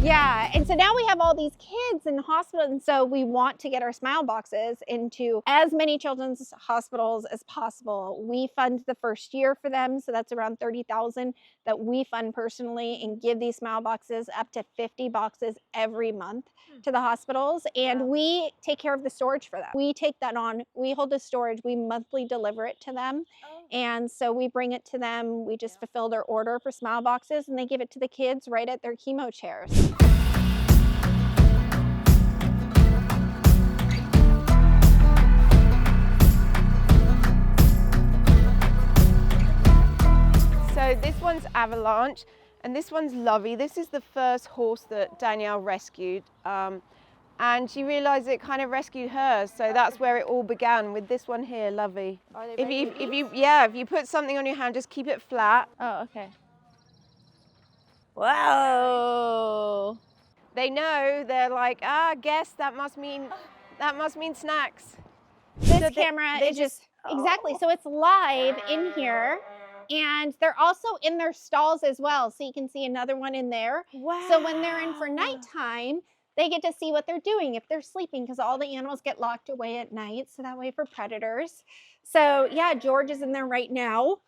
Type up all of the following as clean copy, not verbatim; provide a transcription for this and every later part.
Yeah, and so now we have all these kids in the hospital, and so we want to get our smile boxes into as many children's hospitals as possible. We fund the first year for them, so that's around $30,000 that we fund personally and give these smile boxes up to 50 boxes every month to the hospitals, and we take care of the storage for them. We take that on, we hold the storage, we monthly deliver it to them. And so we bring it to them, we just fulfill their order for smile boxes, and they give it to the kids right at their chemo chairs. So this one's Avalanche, and this one's Lovey. This is the first horse that Danielle rescued. And she realized it kind of rescued her, so that's where it all began with this one here, Lovey. If you put something on your hand, just keep it flat. Oh, okay. Whoa! They know, they're like, guess that must mean snacks. This So camera they is just exactly, so it's live in here, and they're also in their stalls as well, so you can see another one in there. Wow. So when they're in for nighttime, they get to see what they're doing if they're sleeping, because all the animals get locked away at night, so that way for predators. So yeah, George is in there right now,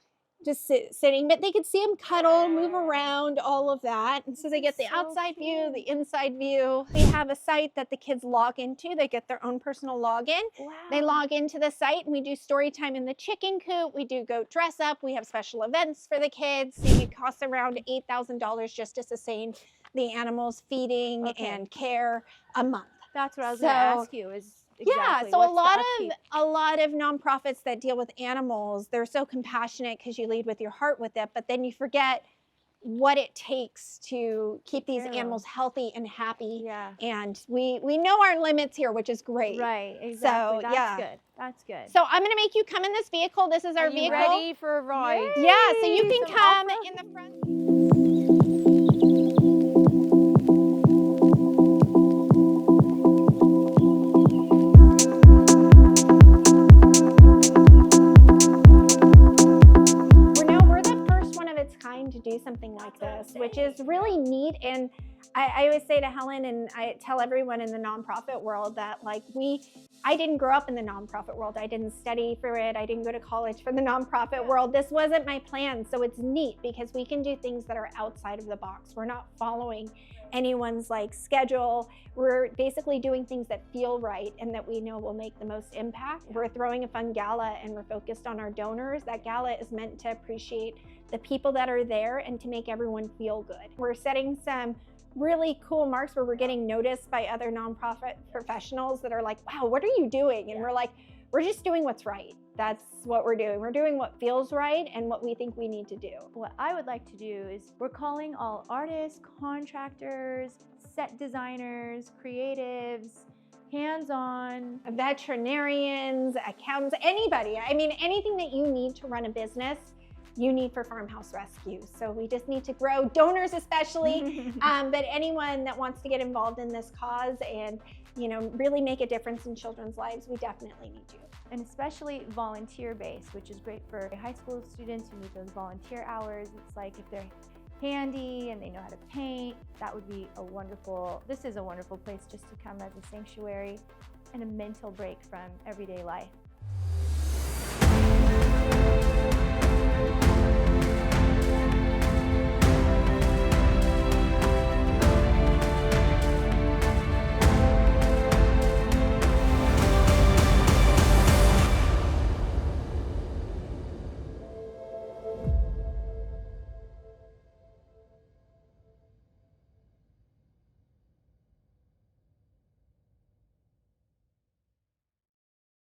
just sitting, but they could see him cuddle, move around, all of that. And so they get the outside view, the inside view. We have a site that the kids log into. They get their own personal login. Wow. They log into the site, and we do story time in the chicken coop. We do goat dress up. We have special events for the kids. It costs around $8,000 just to sustain the animals, feeding and care a month. That's what I was going to ask you is exactly, so a lot of nonprofits that deal with animals, they're so compassionate because you lead with your heart with it, but then you forget what it takes to keep these animals healthy and happy. Yeah. And we know our limits here, which is great. Right, exactly. So, That's good. That's good. So I'm going to make you come in this vehicle. This is our Are you vehicle. ready for a ride? Yeah, so you can come in the front. To do something like this, which is really neat. And I always say to Helen, and I tell everyone in the nonprofit world, that like I didn't grow up in the nonprofit world. I didn't study for it. I didn't go to college for the nonprofit world. This wasn't my plan. So it's neat because we can do things that are outside of the box. We're not following anyone's like schedule. We're basically doing things that feel right and that we know will make the most impact. We're throwing a fun gala and we're focused on our donors. That gala is meant to appreciate the people that are there and to make everyone feel good. We're setting some really cool marks where we're getting noticed by other nonprofit professionals that are like, wow, what are you doing? And we're like, we're just doing what's right. That's what we're doing. We're doing what feels right and what we think we need to do. What I would like to do is we're calling all artists, contractors, set designers, creatives, hands-on, veterinarians, accountants, anybody. I mean, anything that you need to run a business, you need for FarmHouse Rescue. So we just need to grow, donors especially, but anyone that wants to get involved in this cause and really make a difference in children's lives, we definitely need you. And especially volunteer-based, which is great for high school students who need those volunteer hours. It's like if they're handy and they know how to paint, that would be this is a wonderful place just to come as a sanctuary and a mental break from everyday life.